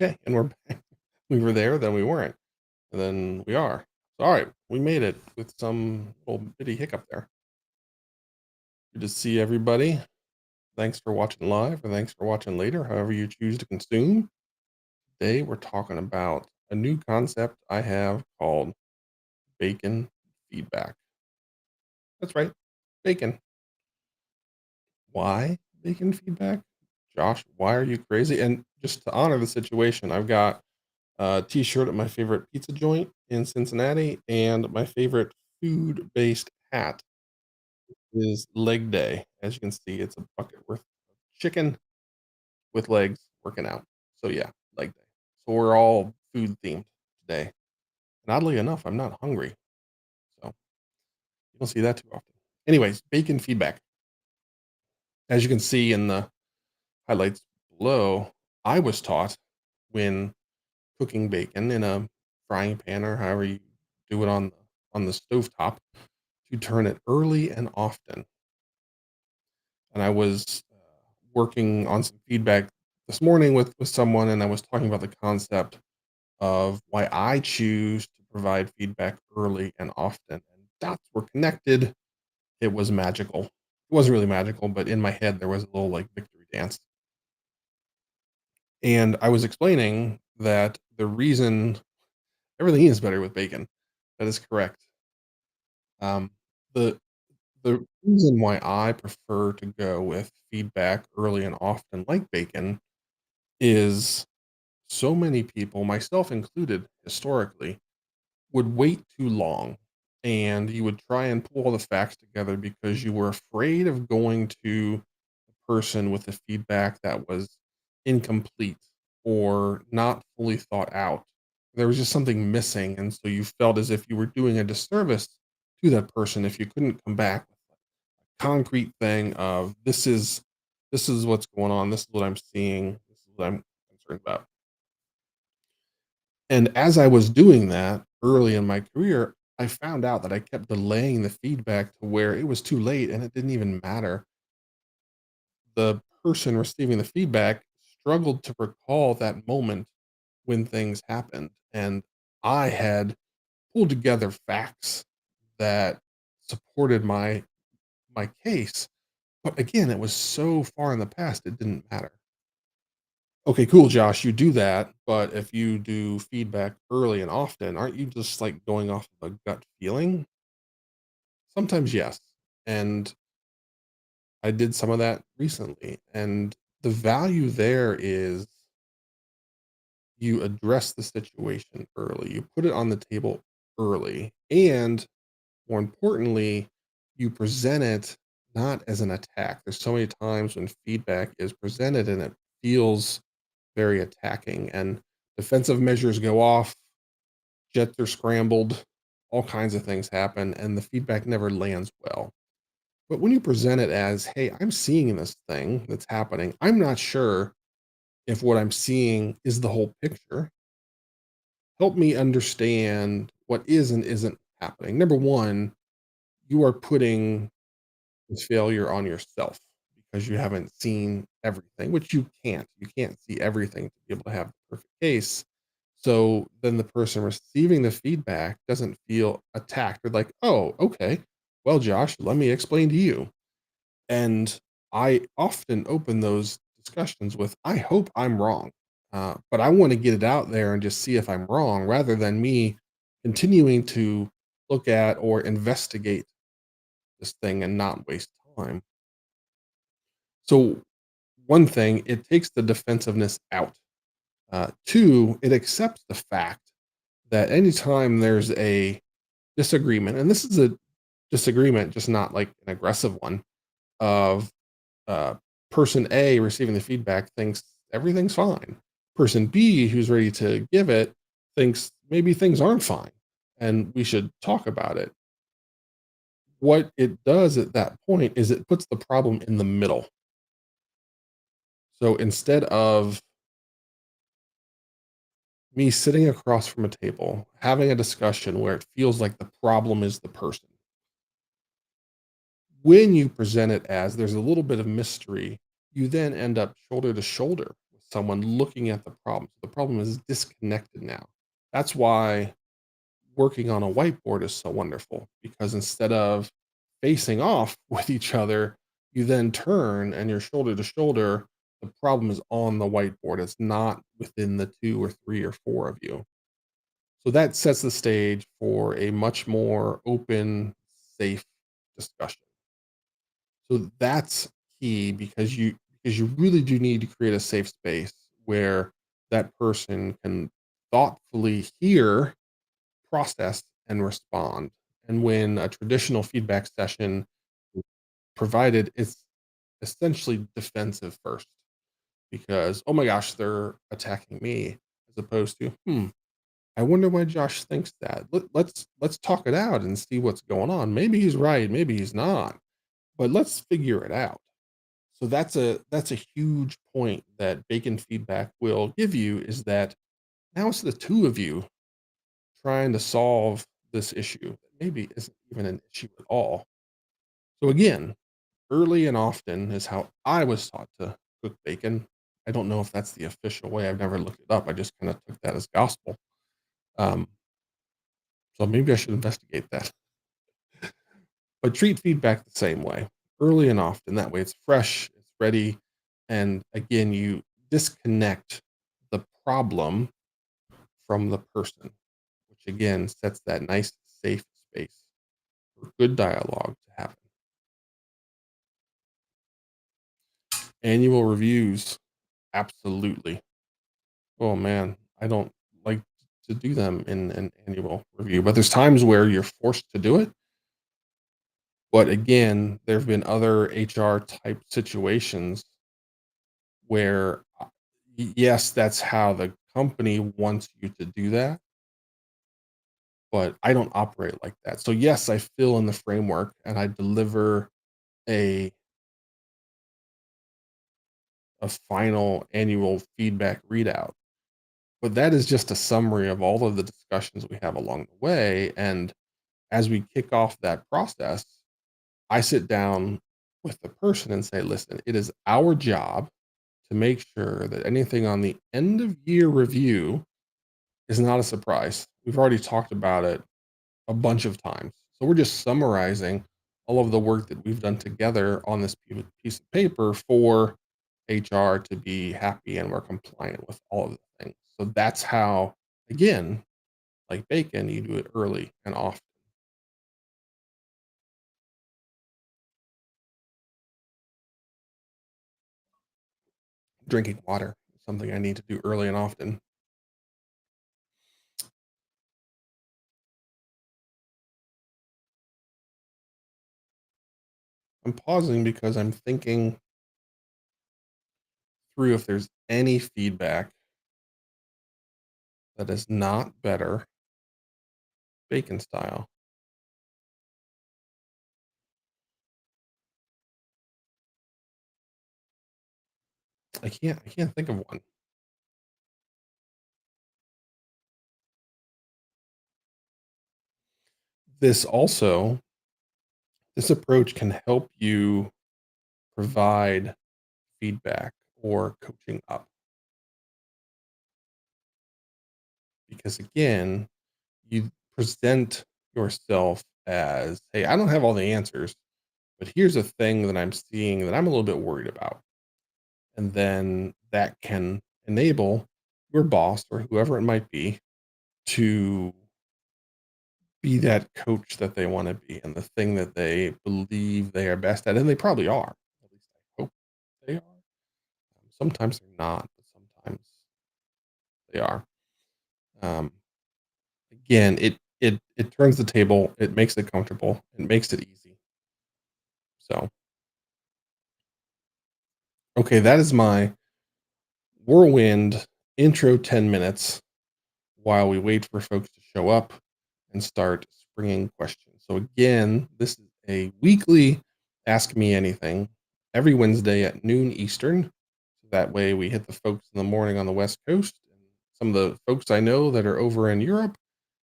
Okay, and we're back. We were there, then we weren't, and then we are. All right, we made it with some little bitty hiccup there. Good to see everybody. Thanks for watching live, or thanks for watching later, however you choose to consume. Today, we're talking about a new concept I have called bacon feedback. That's right, bacon. Why bacon feedback? Josh, why are you crazy? And just to honor the situation, I've got t-shirt at my favorite pizza joint in Cincinnati, and my favorite food-based hat is leg day. As you can see, it's a bucket worth of chicken with legs working out. So yeah, leg day. So we're all food themed today. And oddly enough, I'm not hungry. So you don't see that too often. Anyways, bacon feedback. As you can see in the highlights below, I was taught when cooking bacon in a frying pan or however you do it on the stovetop to turn it early and often. And I was working on some feedback this morning with someone, and I was talking about the concept of why I choose to provide feedback early and often. And dots were connected. It was magical. It wasn't really magical, but in my head there was a little like victory dance. And I was explaining that the reason everything is better with bacon. That is correct. Um, the The reason why I prefer to go with feedback early and often, like bacon, is so many people, myself included, historically, would wait too long, and you would try and pull all the facts together because you were afraid of going to the person with the feedback that was incomplete or not fully thought out. There was just something missing, and so you felt as if you were doing a disservice to that person if you couldn't come back concrete thing of this is what's going on, this is what I'm seeing, this is what I'm concerned about. And as I was doing that early in my career, I found out that I kept delaying the feedback to where it was too late and it didn't even matter. The person receiving the feedback struggled to recall that moment when things happened. And I had pulled together facts that supported my case. But again, it was so far in the past, it didn't matter. Okay, cool, Josh, you do that, but if you do feedback early and often, aren't you just like going off of a gut feeling? Sometimes, yes. And I did some of that recently. And the value there is you address the situation early, you put it on the table early. And more importantly, you present it not as an attack. There's so many times when feedback is presented and it feels very attacking, and defensive measures go off, jets are scrambled, all kinds of things happen, and the feedback never lands well. But when you present it as, hey, I'm seeing this thing that's happening, I'm not sure if what I'm seeing is the whole picture. Help me understand what is and isn't happening. Number one, you are putting this failure on yourself because you haven't seen everything, which you can't. You can't see everything to be able to have the perfect case. So then the person receiving the feedback doesn't feel attacked. They're like, oh, okay. Well, Josh, let me explain to you. And I often open those discussions with, I hope I'm wrong. But I want to get it out there and just see if I'm wrong rather than me continuing to look at or investigate this thing and not waste time. So, one thing, it takes the defensiveness out. Two, it accepts the fact that anytime there's a disagreement, and this is a disagreement, just not like an aggressive one, of uh, person A receiving the feedback thinks everything's fine. Person B, who's ready to give it, thinks maybe things aren't fine and we should talk about it. What it does at that point is it puts the problem in the middle. So instead of me sitting across from a table, having a discussion where it feels like the problem is the person, when you present it as there's a little bit of mystery, you then end up shoulder to shoulder with someone looking at the problem. So the problem is disconnected now. That's why working on a whiteboard is so wonderful because instead of facing off with each other, you then turn and you're shoulder to shoulder. The problem is on the whiteboard. It's not within the two or three or four of you. So that sets the stage for a much more open, safe discussion. So that's key because you really do need to create a safe space where that person can thoughtfully hear, process, and respond. And when a traditional feedback session is provided, it's essentially defensive first because, oh my gosh, they're attacking me, as opposed to, I wonder why Josh thinks that. Let's talk it out and see what's going on. Maybe he's right, maybe he's not, but let's figure it out. So that's a huge point that bacon feedback will give you is that now it's the two of you trying to solve this issue that maybe isn't even an issue at all. So again, early and often is how I was taught to cook bacon. I don't know if that's the official way. I've never looked it up. I just kind of took that as gospel. Um, so maybe I should investigate that. But treat feedback the same way, early and often. That way it's fresh, it's ready. And again, you disconnect the problem from the person, which again sets that nice, safe space for good dialogue to happen. Annual reviews, absolutely. Oh man, I don't like to do them in an annual review, but there's times where you're forced to do it. But again, there have been other HR type situations where, yes, that's how the company wants you to do that, but I don't operate like that. So, yes, I fill in the framework and I deliver a a final annual feedback readout, but that is just a summary of all of the discussions we have along the way, and as we kick off that process, I sit down with the person and say, "Listen, it is our job to make sure that anything on the end of year review is not a surprise. We've already talked about it a bunch of times. So we're just summarizing all of the work that we've done together on this piece of paper for HR to be happy and we're compliant with all of the things. So that's how, again, like bacon, you do it early and often. Drinking water is something I need to do early and often. I'm pausing because I'm thinking through if there's any feedback that is not better bacon style. I can't think of one. This also this approach can help you provide feedback or coaching up because again, you present yourself as, "Hey, I don't have all the answers, but here's a thing that I'm seeing that I'm a little bit worried about." And then that can enable your boss or whoever it might to be that coach that they want to be and the thing that they believe they are best at, and they probably are. At least I hope they are. Sometimes they're not, but sometimes they are. Um, again, it turns the table, it makes it comfortable, it makes it easy. So, okay, that is my whirlwind intro 10 minutes while we wait for folks to show up and start springing questions. So, again, this is a weekly Ask Me Anything every Wednesday at noon Eastern. So that way we hit the folks in the morning on the West Coast. And some of the folks I know that are over in Europe,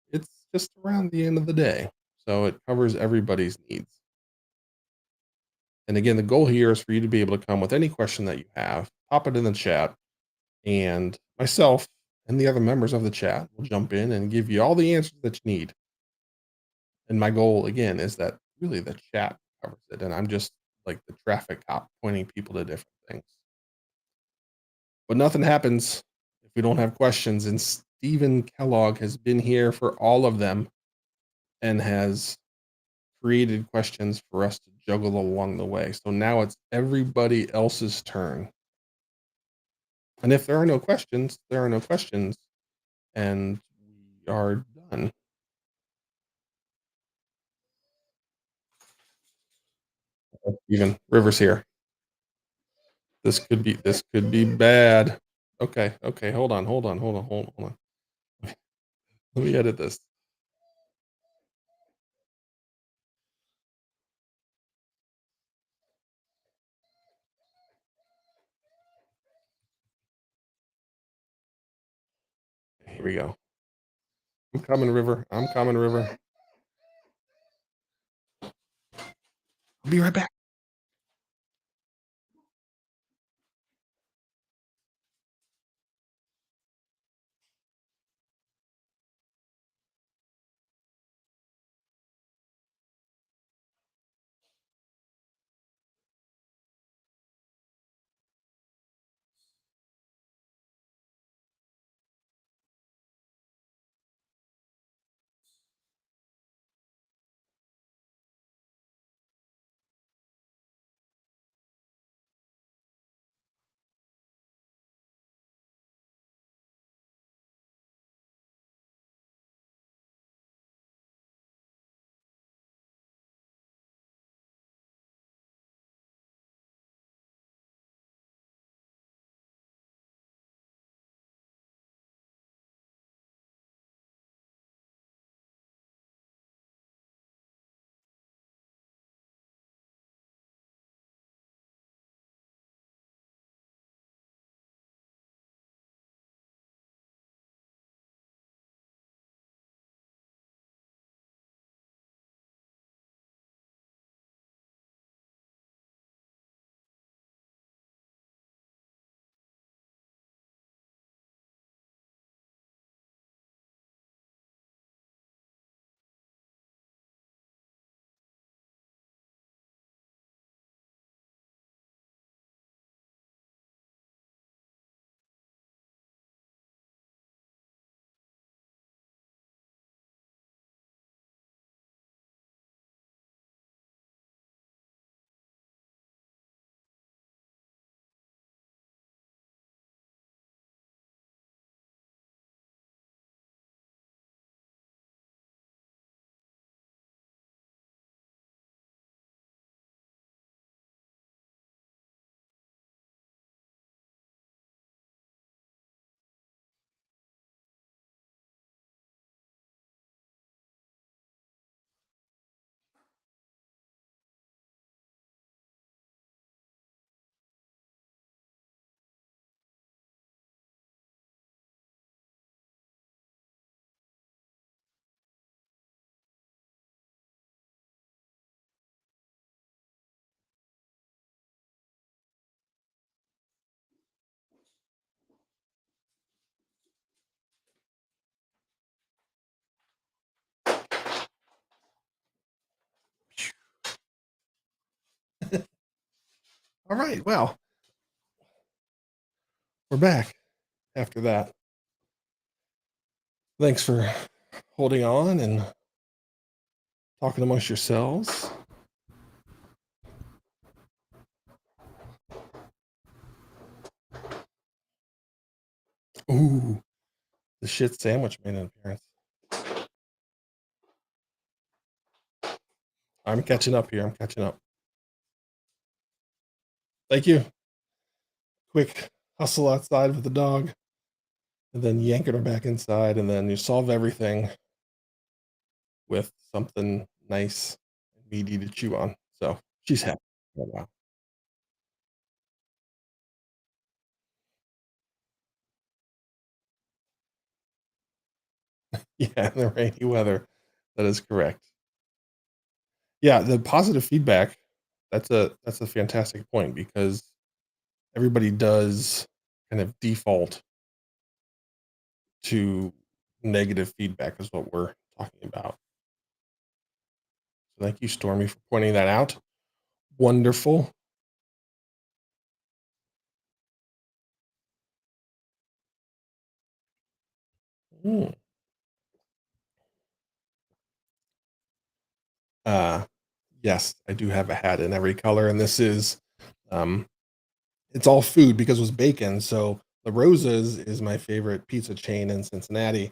it's just around the end of the day. So it covers everybody's needs. And again, the goal here is for you to be able to come with any question that you have, pop it in the chat, and myself and the other members of the chat will jump in and give you all the answers that you need. And my goal again is that really the chat covers it, and I'm just like the traffic cop pointing people to different things. But nothing happens if we don't have questions. And Stephen Kellogg has been here for all of them and has created questions for us to juggle along the way. So now it's everybody else's turn. And if there are no questions, there are no questions, and we are done. Even Rivers here. This could be bad. Okay, okay, hold on. Let me edit this. Here we go. I'm coming, River. I'm coming, River. I'll be right back. All right. Well, we're back after that. Thanks for holding on and talking amongst yourselves. Ooh, the shit sandwich made an appearance. I'm catching up here. I'm catching up. Thank you. Quick hustle outside with the dog, and then yanking her back inside, and then you solve everything with something nice and meaty to chew on. So she's happy. Oh, wow. Yeah, the rainy weather. That is correct. Yeah, the positive feedback, that's a fantastic point because everybody does kind of default to negative feedback is what we're talking about. So thank you, Stormy, for pointing that out. Wonderful. Mm. Uh, yes, I do have a hat in every color, and this is um, it's all food because it was bacon. So the Roses is my favorite pizza chain in Cincinnati,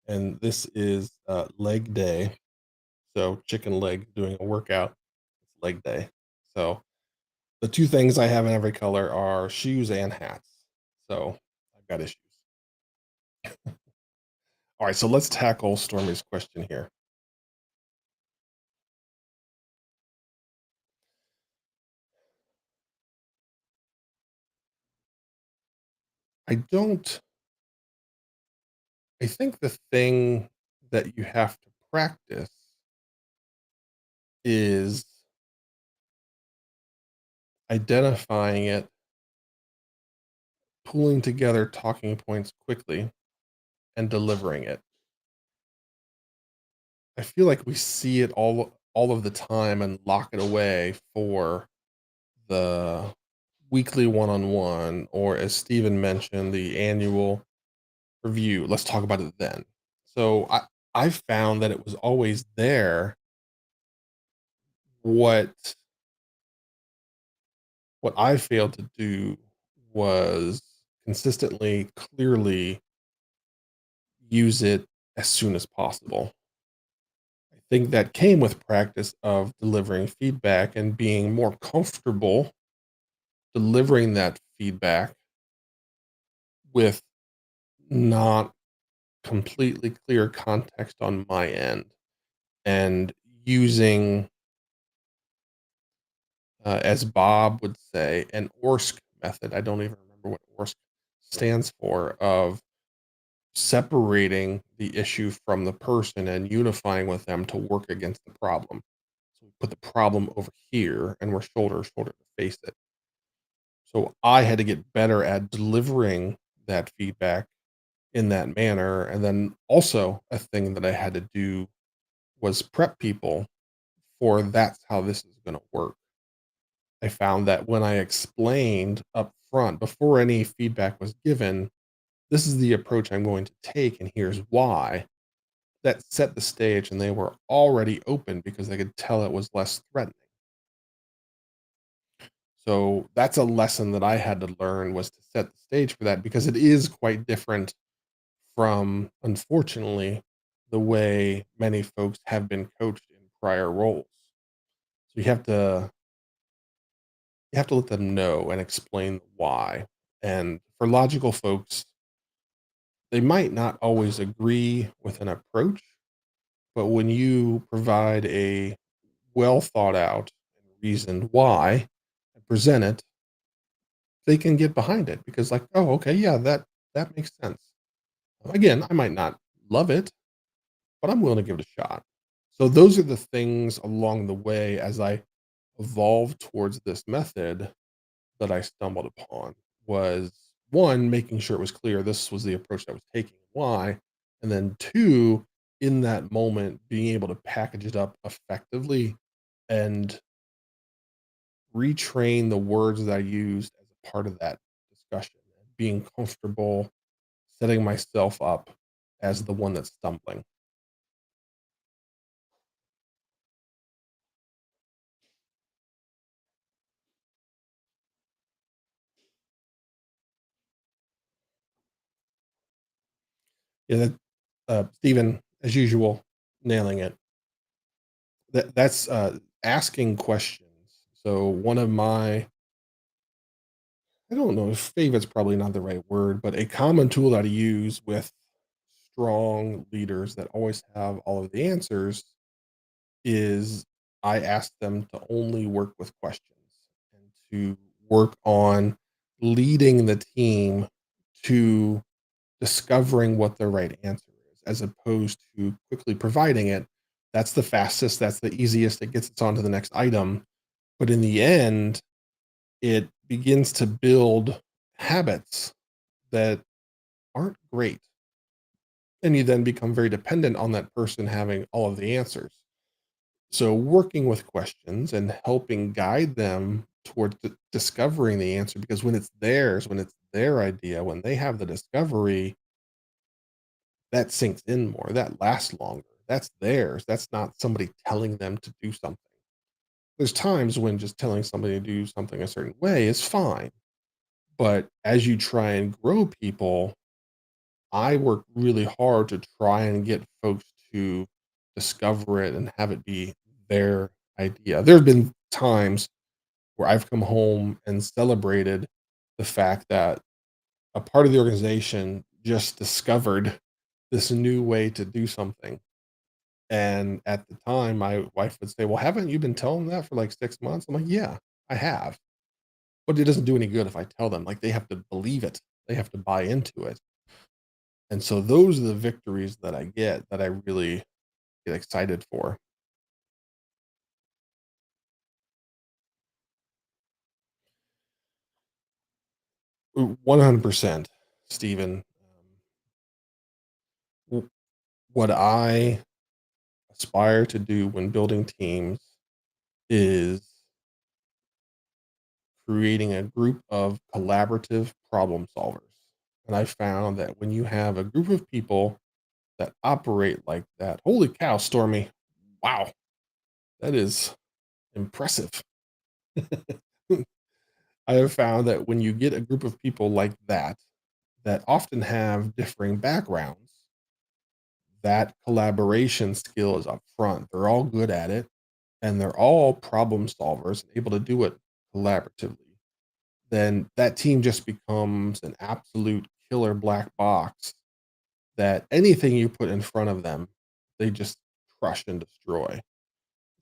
and this is leg day. So chicken leg doing a workout. It's leg day. So the two things I have in every color are shoes and hats. So I've got issues. All right, so let's tackle Stormy's question here. I don't I think the thing that you have to practice is identifying it, pulling together talking points quickly, and delivering it. I feel like we see it all of the time and lock it away for the weekly one-on-one, or as Steven mentioned, the annual review. Let's talk about it then. So I found that it was always there. What what I failed to do was consistently, clearly use it as soon as possible. I think that came with practice of delivering feedback and being more comfortable delivering that feedback with not completely clear context on my end, and using, as Bob would say, an ORSC method. I don't even remember what ORSC stands for, of separating the issue from the person and unifying with them to work against the problem. So we put the problem over here and we're shoulder to shoulder to face it. So I had to get better at delivering that feedback in that manner. And then also a thing that I had to do was prep people for that's how this is going to work. I found that when I explained up front before any feedback was given, this is the approach I'm going to take, and here's why. That set the stage, and they were already open because they could tell it was less threatening. So that's a lesson that I had to learn, was to set the stage for that, because it is quite different from, unfortunately, the way many folks have been coached in prior roles. So you have to let them know and explain why. And for logical folks, they might not always agree with an approach, but when you provide a well thought out and reasoned why and present it, they can get behind it because, like, oh, okay, yeah, that makes sense. Again, I might not love it, but I'm willing to give it a shot. So those are the things along the way as I evolved towards this method that I stumbled upon, was one, making sure it was clear this was the approach I was taking, why, and then two, in that moment, being able to package it up effectively and retrain the words that I used as a part of that discussion, being comfortable setting myself up as the one that's stumbling. Yeah, Stephen, as usual, nailing it. That's asking questions. So one of my, I don't know if favorite's probably not the right word, but a common tool that I use with strong leaders that always have all of the answers is I ask them to only work with questions and to work on leading the team to discovering what the right answer is, as opposed to quickly providing it. That's the fastest, that's the easiest, it gets us on to the next item. But in the end, it begins to build habits that aren't great. And you then become very dependent on that person having all of the answers. So, working with questions and helping guide them towards discovering the answer, because when it's theirs, when it's their idea, when they have the discovery, that sinks in more, that lasts longer. That's theirs. That's not somebody telling them to do something. There's times when just telling somebody to do something a certain way is fine. But as you try and grow people, I work really hard to try and get folks to discover it and have it be their idea. There have been times where I've come home and celebrated the fact that a part of the organization just discovered this new way to do something. And at the time, my wife would say, "Well, haven't you been telling them that for like 6 months?" I'm like, "Yeah, I have." But it doesn't do any good if I tell them. Like, they have to believe it, they have to buy into it. And so those are the victories that I get that I really get excited for. 100%, Stephen. What I aspire to do when building teams is creating a group of collaborative problem solvers. And I found that when you have a group of people that operate like that, holy cow, Stormy. Wow, that is impressive. I have found that when you get a group of people like that, that often have differing backgrounds, that collaboration skill is up front. They're all good at it and they're all problem solvers, able to do it collaboratively. Then that team just becomes an absolute killer black box that anything you put in front of them, they just crush and destroy.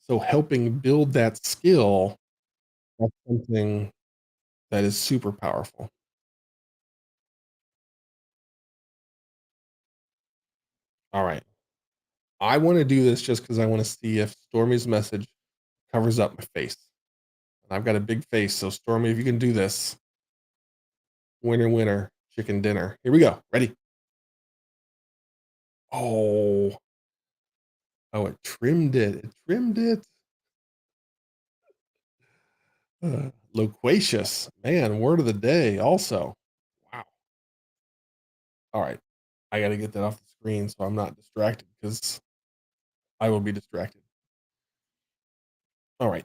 So helping build that skill, that's something that is super powerful. All right. I want to do this just because I want to see if Stormy's message covers up my face. And I've got a big face. So, Stormy, if you can do this, winner, winner, chicken dinner. Here we go. Ready? Oh, oh, it trimmed it. It trimmed it. Loquacious. Man, word of the day also. Wow. All right. I got to get that off the screen so I'm not distracted because I will be distracted. All right.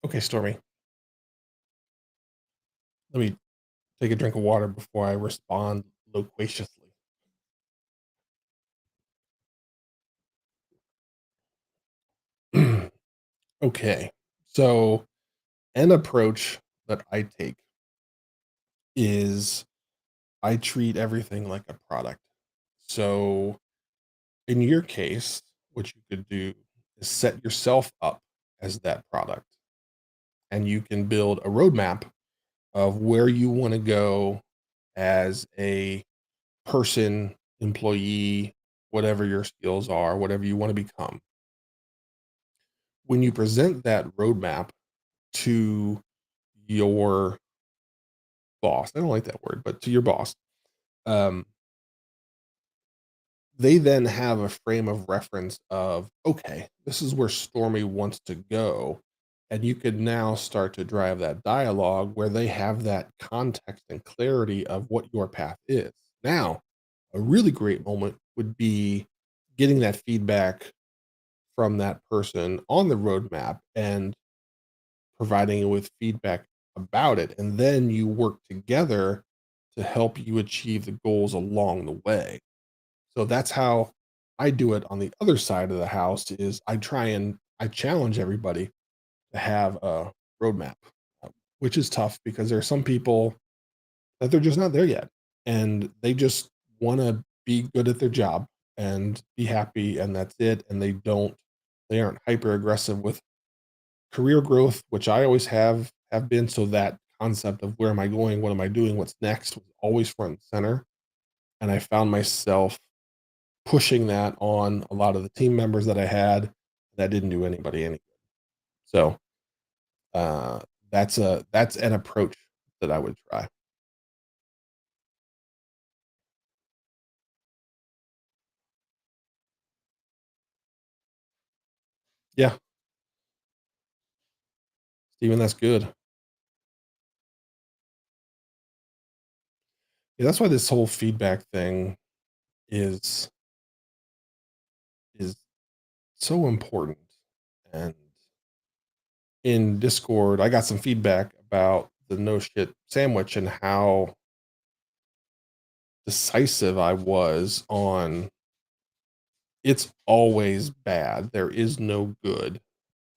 Okay, Stormy. Let me take a drink of water before I respond loquaciously. Okay. So, an approach that I take is I treat everything like a product. So, in your case, what you could do is set yourself up as that product, and you can build a roadmap of where you want to go as a person, employee, whatever your skills are, whatever you want to become. When you present that roadmap to your boss, I don't like that word, but to your boss, um, they then have a frame of reference of, okay, this is where Stormy wants to go. And you could now start to drive that dialogue where they have that context and clarity of what your path is. Now, a really great moment would be getting that feedback from that person on the roadmap and providing it with feedback about it. And then you work together to help you achieve the goals along the way. So that's how I do it on the other side of the house is I try and I challenge everybody to have a roadmap, which is tough because there are some people that they're just not there yet. And they just want to be good at their job and be happy and that's it. And they don't They aren't hyper aggressive with career growth, which I always have been. So that concept of where am I going, what am I doing, what's next was always front and center. And I found myself pushing that on a lot of the team members that I had. That didn't do anybody any good. So uh, that's an approach that I would try. Yeah, Steven, that's good. Yeah, that's why this whole feedback thing is is so important. And in Discord, I got some feedback about the no shit sandwich and how decisive I was on it's always bad. There is no good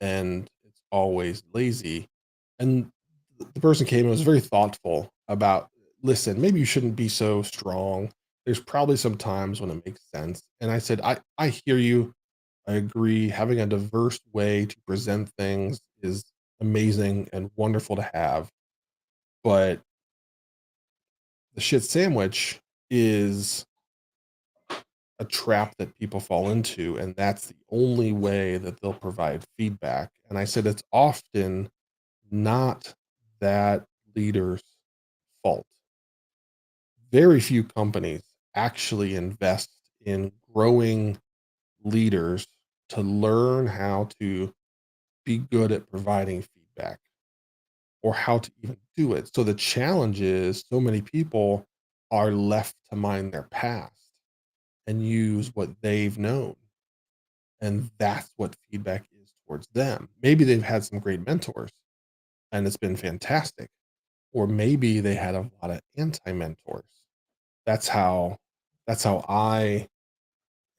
and it's always lazy. And the person came and was very thoughtful about listen, maybe you shouldn't be so strong. There's probably some times when it makes sense. And I said, I hear you. I agree. Having a diverse way to present things is amazing and wonderful to have. But the shit sandwich is a trap that people fall into, and that's the only way that they'll provide feedback. And I said it's often not that leader's fault. Very few companies actually invest in growing leaders to learn how to be good at providing feedback or how to even do it. So the challenge is so many people are left to mind their past and use what they've known. And that's what feedback is towards them. Maybe they've had some great mentors and it's been fantastic. Or maybe they had a lot of anti-mentors. That's how that's how I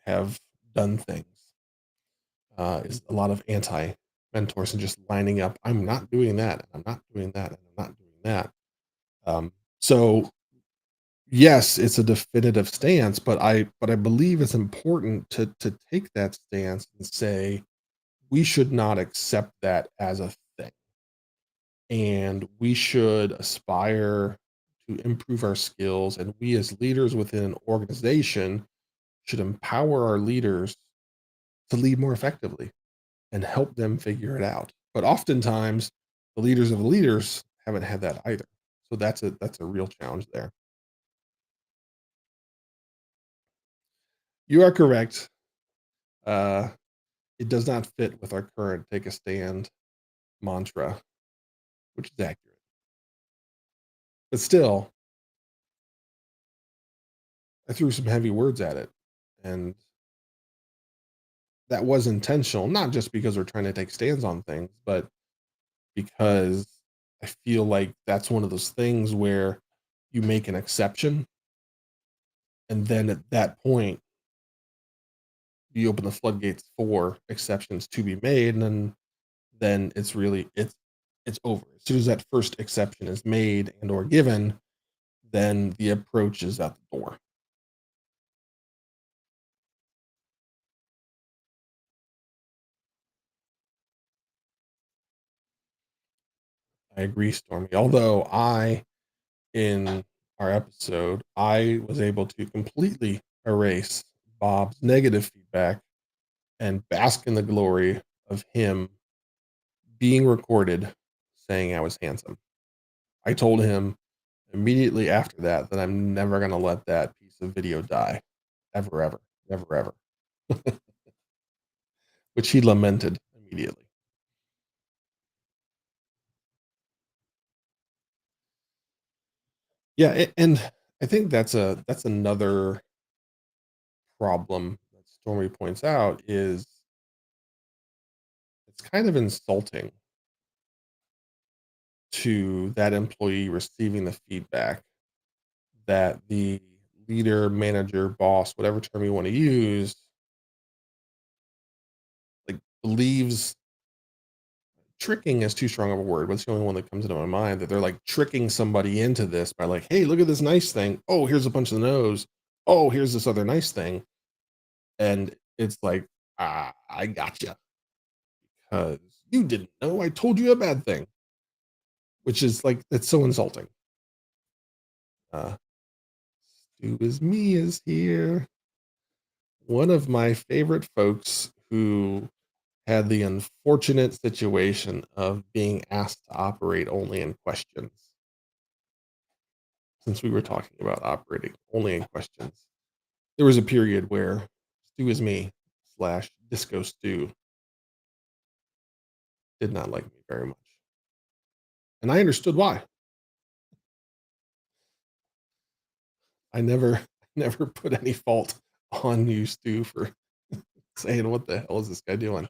have done things. Is a lot of anti-mentors and just lining up. I'm not doing that. And I'm not doing that. And I'm not doing that. So yes, it's a definitive stance, but I believe it's important to take that stance and say we should not accept that as a thing. And we should aspire to improve our skills. And we, as leaders within an organization, should empower our leaders to lead more effectively and help them figure it out. But oftentimes, the leaders of the leaders haven't had that either. So that's a real challenge there. You are correct. Uh, it does not fit with our current take a stand mantra, which is accurate. But still, I threw some heavy words at it. And that was intentional, not just because we're trying to take stands on things, but because I feel like that's one of those things where you make an exception, and then at that point, you open the floodgates for exceptions to be made, and then it's really it's over. As soon as that first exception is made and or given, then the approach is out the door. I agree, Stormy. Although in our episode, I was able to completely erase Bob's negative feedback and bask in the glory of him being recorded saying I was handsome. I told him immediately after that that I'm never going to let that piece of video die. Ever, ever, never, ever. Which he lamented immediately. Yeah, and I think that's another problem that Stormy points out is it's kind of insulting to that employee receiving the feedback that the leader, manager, boss, whatever term you want to use, like believes tricking is too strong of a word, but it's the only one that comes into my mind that they're like tricking somebody into this by like, hey, look at this nice thing. Oh, here's a punch in the nose. Oh, here's this other nice thing. And it's like, I gotcha. because you didn't know I told you a bad thing, which is like, that's so insulting. Uh, Stu is me is here. One of my favorite folks who had the unfortunate situation of being asked to operate only in questions. Since we were talking about operating only in questions, there was a period where Stu is me slash Disco Stu did not like me very much. And I understood why. I never never put any fault on you, Stu, for saying, "What the hell is this guy doing?"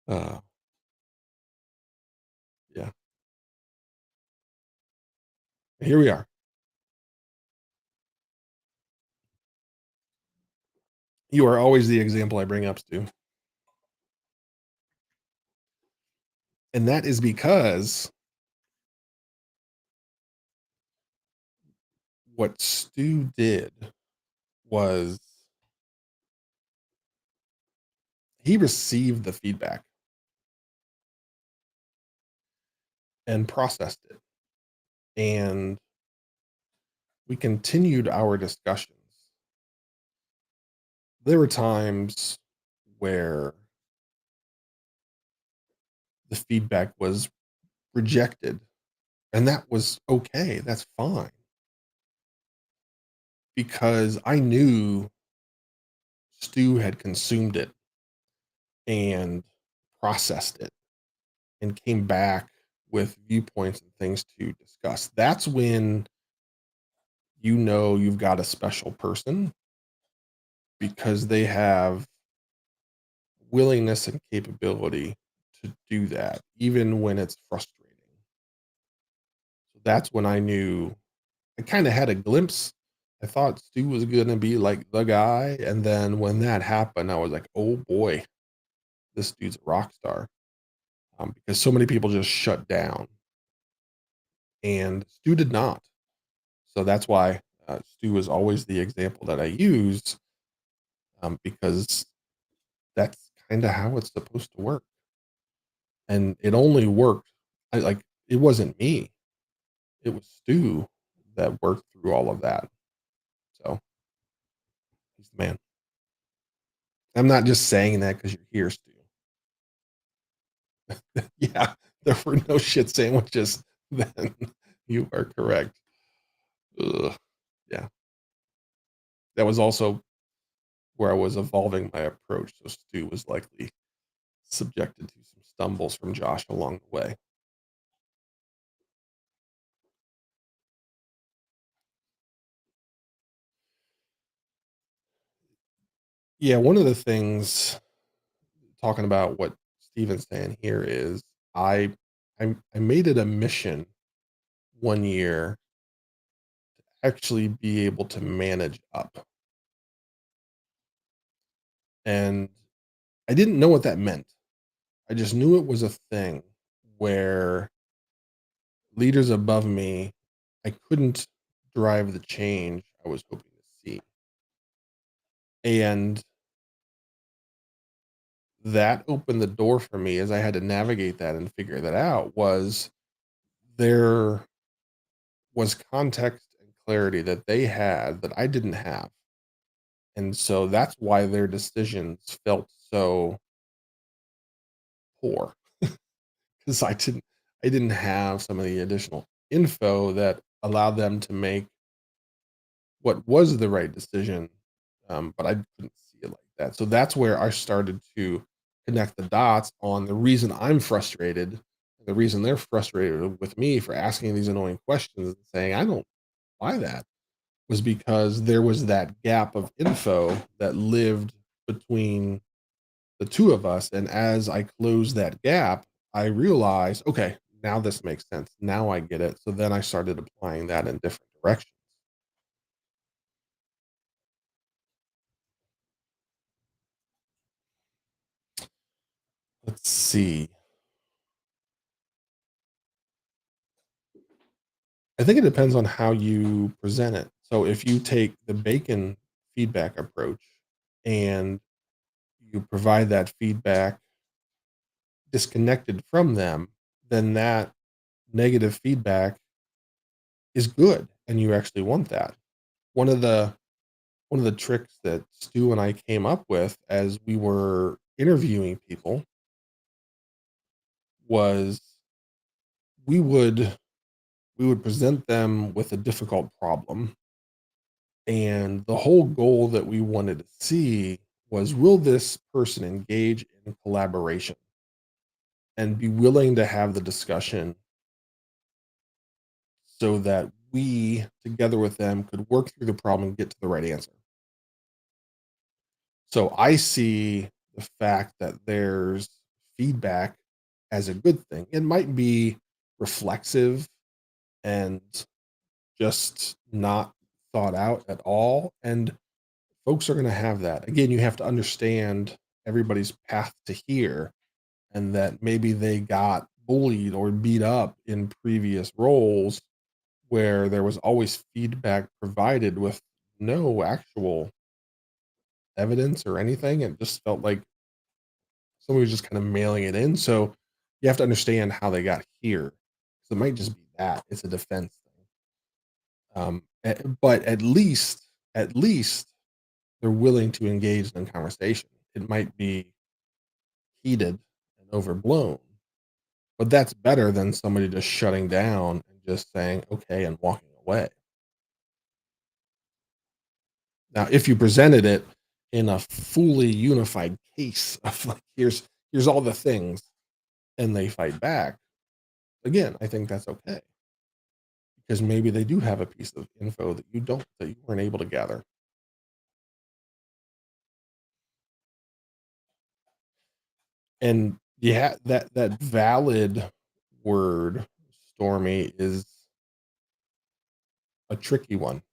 Uh, yeah. Here we are. You are always the example I bring up, Stu. And that is because what Stu did was he received the feedback and processed it. And we continued our discussions. There were times where the feedback was rejected, and that was okay. That's fine because I knew Stu had consumed it and processed it and came back with viewpoints and things to discuss. That's when you know you've got a special person because they have willingness and capability to do that, even when it's frustrating. So that's when I knew I kind of had a glimpse. I thought Stu was going to be like the guy. And then when that happened, I was like, oh boy, this dude's a rock star. Because so many people just shut down and Stu did not. So that's why Stu is always the example that I use because that's kind of how it's supposed to work. And it only worked. It wasn't me. It was Stu that worked through all of that. So he's the man. I'm not just saying that because you're here, Stu. Yeah, there were no shit sandwiches then. You are correct. Ugh. Yeah, that was also where I was evolving my approach. So Stu was likely subjected to some stumbles from Josh along the way. Yeah, one of the things talking about what Steven's saying here is I I made it a mission one year actually be able to manage up. And I didn't know what that meant. I just knew it was a thing where leaders above me, I couldn't drive the change I was hoping to see. And that opened the door for me as I had to navigate that and figure that out was there was context and clarity that they had that I didn't have. And so that's why their decisions felt so poor because I didn't have some of the additional info that allowed them to make what was the right decision, but I couldn't see it like that. So that's where I started to connect the dots on the reason I'm frustrated, the reason they're frustrated with me for asking these annoying questions and saying, I don't buy that, was because there was that gap of info that lived between the two of us. And as I closed that gap, I realized, okay, now this makes sense. Now I get it. So then I started applying that in different directions. Let's see. I think it depends on how you present it. So if you take the bacon feedback approach and you provide that feedback disconnected from them, then that negative feedback is good, and you actually want that. One of the one of the tricks that Stu and I came up with as we were interviewing people was we would we would present them with a difficult problem, and the whole goal that we wanted to see was, will this person engage in collaboration and be willing to have the discussion so that we, together with them, could work through the problem and get to the right answer. So I see the fact that there's feedback as a good thing. It might be reflexive and just not thought out at all. And folks are going to have that. Again, you have to understand everybody's path to here, and that maybe they got bullied or beat up in previous roles where there was always feedback provided with no actual evidence or anything. It just felt like somebody was just kind of mailing it in. So you have to understand how they got here. So it might just be that it's a defense thing. But at least they're willing to engage in conversation. It might be heated and overblown, but that's better than somebody just shutting down and just saying okay and walking away. Now, if you presented it in a fully unified case of like, here's all the things, and they fight back, again, I think that's okay because maybe they do have a piece of info that you weren't able to gather. And yeah, that valid word, Stormy, is a tricky one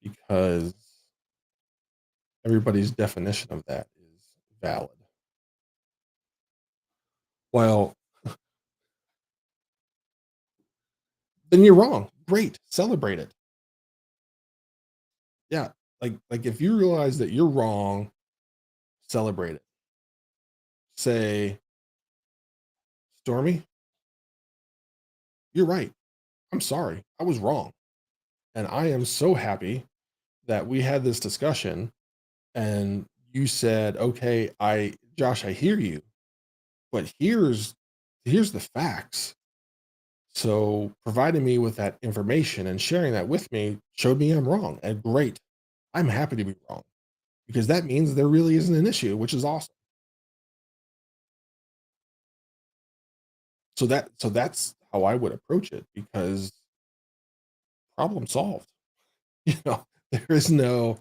because everybody's definition of that is valid. Well, then you're wrong. Great, celebrate it. Yeah, like if you realize that you're wrong, celebrate it. Say, Stormy, you're right. I'm sorry. I was wrong. And I am so happy that we had this discussion and you said, okay, Josh, I hear you, but here's the facts. So providing me with that information and sharing that with me showed me I'm wrong. And great. I'm happy to be wrong because that means there really isn't an issue, which is awesome. So that's how I would approach it because problem solved. You know, there is no,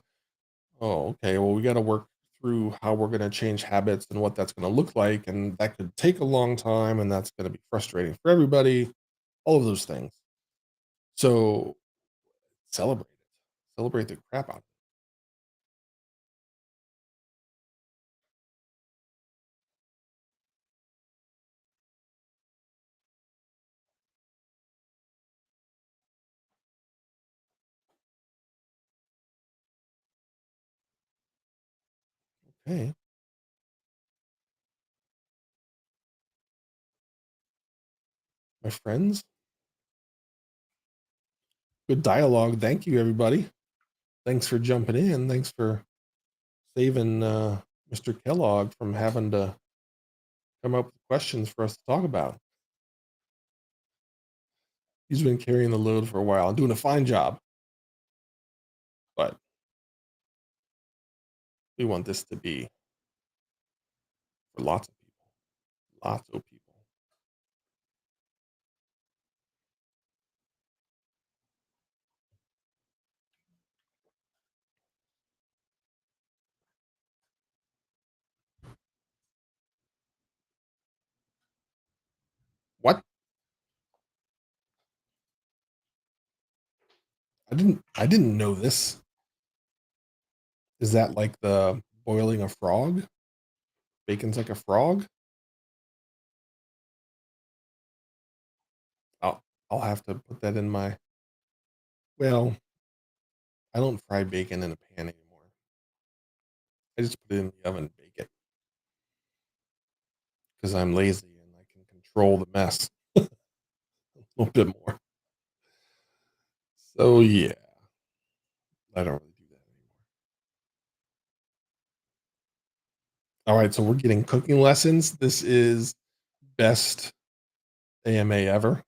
oh, okay, well, we got to work through how we're going to change habits and what that's going to look like. And that could take a long time and that's going to be frustrating for everybody, all of those things. So celebrate it, celebrate the crap out of it. Okay, my friends, good dialogue. Thank you, everybody. Thanks for jumping in. Thanks for saving Mr. Kellogg from having to come up with questions for us to talk about. He's been carrying the load for a while and doing a fine job, but we want this to be for lots of people. Lots of people. What? I didn't know this. Is that like the boiling a frog? Bacon's like a frog? I'll I'll have to put that in my, well, I don't fry bacon in a pan anymore. I just put it in the oven and bake it. because I'm lazy and I can control the mess a little bit more. So yeah, I don't really do that anymore. All right, so we're getting cooking lessons. This is best AMA ever.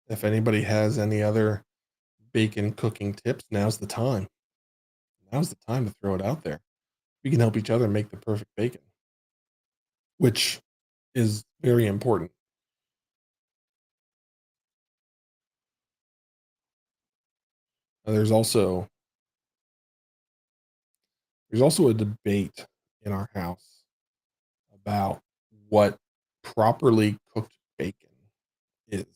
If anybody has any other bacon cooking tips, now's the time. Now's the time to throw it out there. We can help each other make the perfect bacon, which is very important. There's also a debate in our house about what properly cooked bacon is.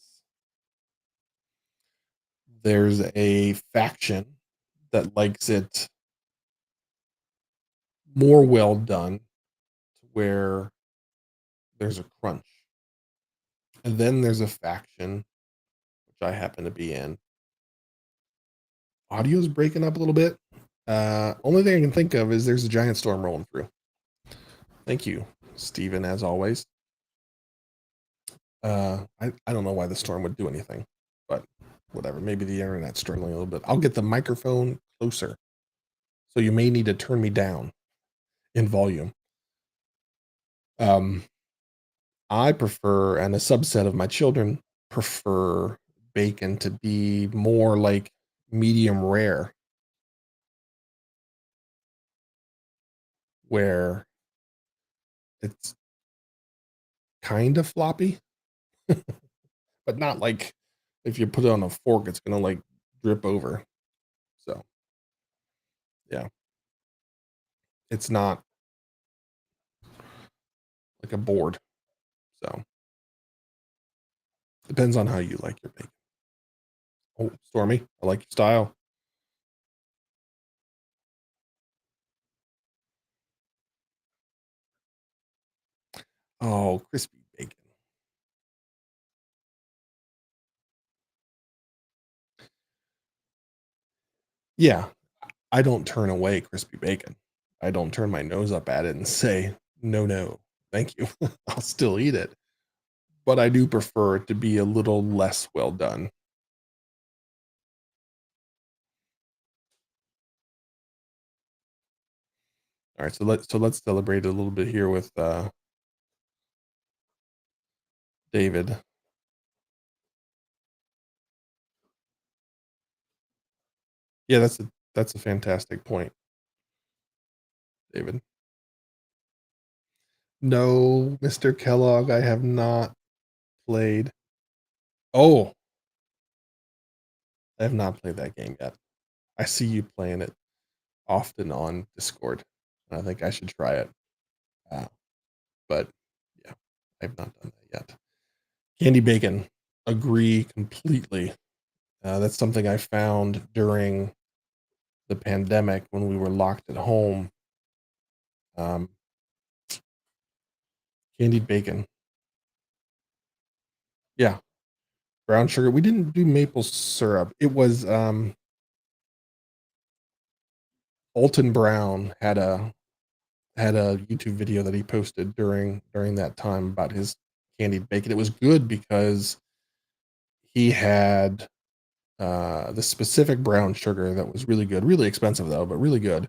There's a faction that likes it more well done, where there's a crunch. And then there's a faction, which I happen to be in. Audio's breaking up a little bit. Only thing I can think of is there's a giant storm rolling through. Thank you, Steven, as always. I don't know why the storm would do anything, but whatever. Maybe the internet's struggling a little bit. I'll get the microphone closer. So you may need to turn me down in volume. Um, I prefer, and a subset of my children prefer bacon to be more like medium rare, where it's kind of floppy, but not like if you put it on a fork, it's gonna like drip over. So yeah, it's not like a board. So depends on how you like your bacon. Oh, Stormy, I like your style. Oh, crispy bacon. Yeah, I don't turn away crispy bacon. I don't turn my nose up at it and say, no, no, thank you. I'll still eat it. But I do prefer it to be a little less well done. All right, so let's celebrate a little bit here with David. Yeah, that's a fantastic point, David. No, Mr. Kellogg, I have not played. Oh, I have not played that game yet. I see you playing it often on Discord. I think I should try it. Uh, but yeah, I've not done that yet. Candy bacon, agree completely. That's something I found during the pandemic when we were locked at home. Um, Candied bacon. Yeah, brown sugar. We didn't do maple syrup. It was Alton Brown had a YouTube video that he posted during that time about his candied bacon. It was good because he had the specific brown sugar that was really good, really expensive though, but really good.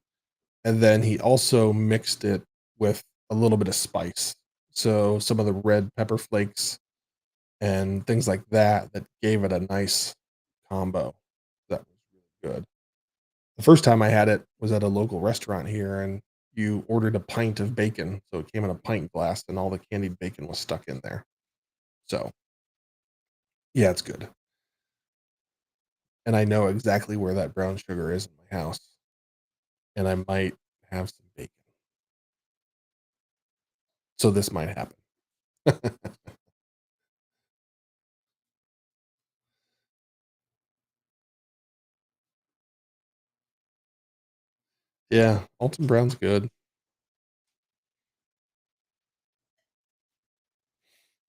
And then he also mixed it with a little bit of spice. So some of the red pepper flakes and things like that that gave it a nice combo. That was really good. The first time I had it was at a local restaurant here, and you ordered a pint of bacon, so it came in a pint glass, and all the candied bacon was stuck in there. So, yeah, it's good, and I know exactly where that brown sugar is in my house, and I might have some bacon. So this might happen. Yeah, Alton Brown's good.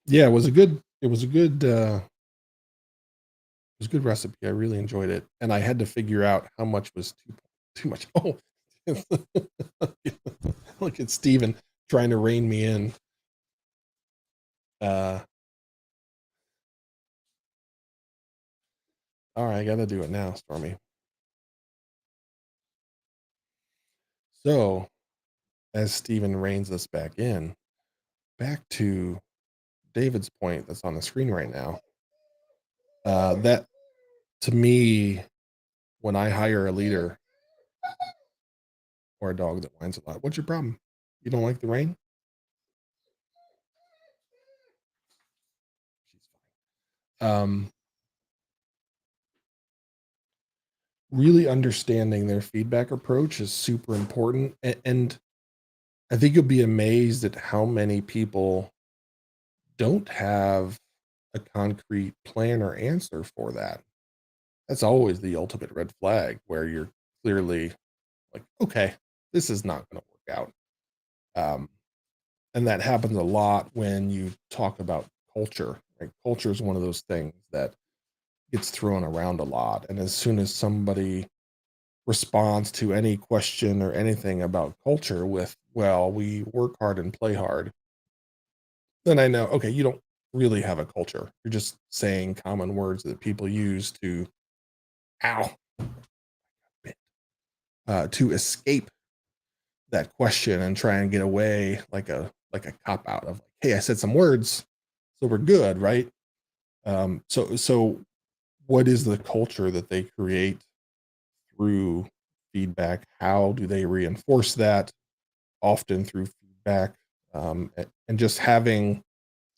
Yeah, it was a good recipe. I really enjoyed it, and I had to figure out how much was too much. Oh, look at Steven trying to rein me in. Uh, all right, I gotta do it now, Stormy. So, as Stephen reins us back in, back to David's point that's on the screen right now. That to me, when I hire a leader or a dog that whines a lot, what's your problem? You don't like the rain? She's fine. Really understanding their feedback approach is super important. And I think you'll be amazed at how many people don't have a concrete plan or answer for that. That's always the ultimate red flag where you're clearly like, okay, this is not going to work out. Um, and that happens a lot when you talk about culture. Right? Culture is one of those things that gets thrown around a lot. And as soon as somebody responds to any question or anything about culture with, well, we work hard and play hard, then I know, okay, you don't really have a culture. You're just saying common words that people use to, ow, to escape that question and try and get away like a cop out of like, hey, I said some words, so we're good, right? So what is the culture that they create through feedback? How do they reinforce that? Often through feedback, and just having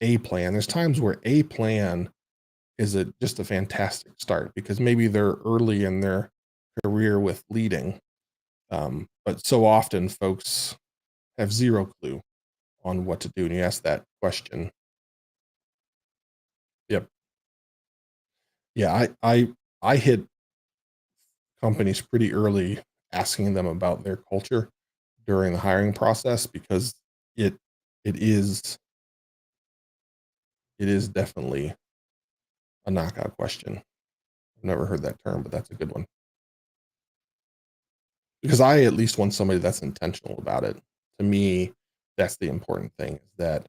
a plan. There's times where a plan is just a fantastic start because maybe they're early in their career with leading, but so often folks have zero clue on what to do. And you ask that question. Yep. Yeah. I hit companies pretty early asking them about their culture during the hiring process because it it is it is definitely a knockout question. I've never heard that term, but that's a good one. Because I at least want somebody that's intentional about it. To me, that's the important thing is that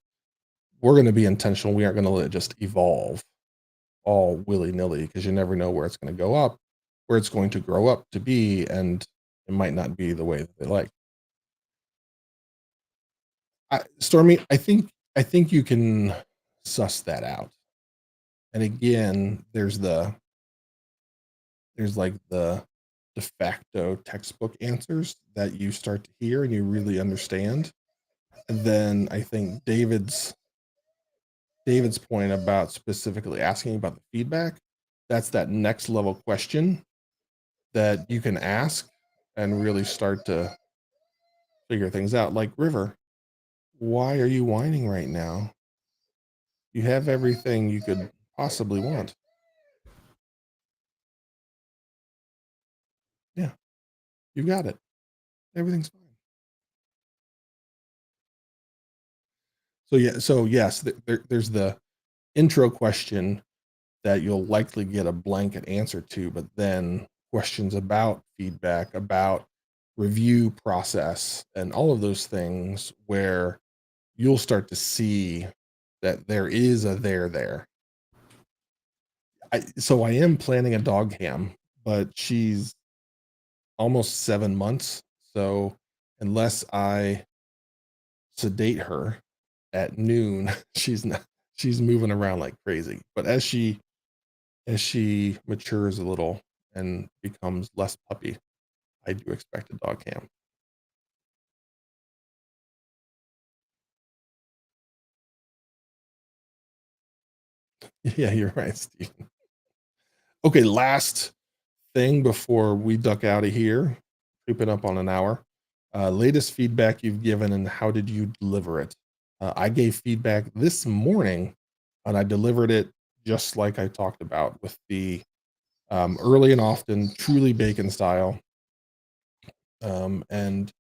we're going to be intentional. We aren't going to let it just evolve all willy nilly because you never know where it's going to go up, where it's going to grow up to be, and it might not be the way that they like. Stormy, I think you can suss that out. And again, there's like the de facto textbook answers that you start to hear and you really understand. And then I think David's point about specifically asking about the feedback, that's that next level question that you can ask and really start to figure things out. Like, River, why are you whining right now? You have everything you could possibly want. Yeah, you got it. Everything's fine. So yeah, so yes, there's the intro question that you'll likely get a blanket answer to, but then questions about feedback, about review process, and all of those things where you'll start to see that there is a there. So I am planning a dog ham, but she's almost 7 months. So unless I sedate her at noon, she's moving around like crazy. But as she matures a little and becomes less puppy, I do expect a dog cam. Yeah, you're right, Steve. Okay, last thing before we duck out of here, creeping up on an hour. Latest feedback you've given and how did you deliver it? I gave feedback this morning and I delivered it just like I talked about with the early and often, truly bacon style. And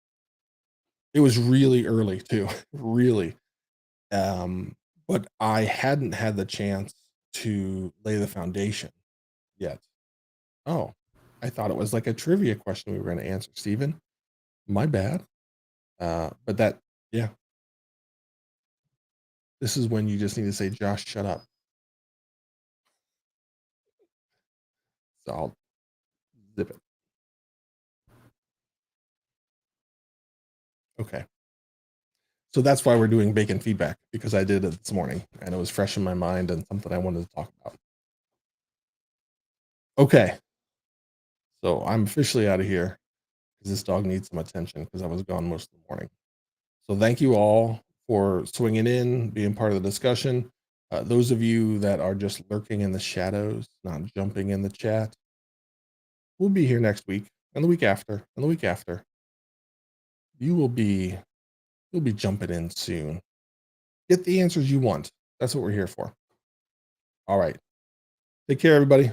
it was really early too, really. Um, but I hadn't had the chance to lay the foundation yet. Oh, I thought it was like a trivia question we were going to answer, Stephen. My bad. But that, yeah, This is when you just need to say, "Josh, shut up." So I'll zip it. Okay. So that's why we're doing bacon feedback, because I did it this morning and it was fresh in my mind and something I wanted to talk about. Okay. So I'm officially out of here because this dog needs some attention because I was gone most of the morning. So thank you all for swinging in, being part of the discussion. Those of you that are just lurking in the shadows, not jumping in the chat, we'll be here next week and the week after and the week after. You will be you'll be jumping in soon. Get the answers you want. That's what we're here for. All right. Take care, everybody.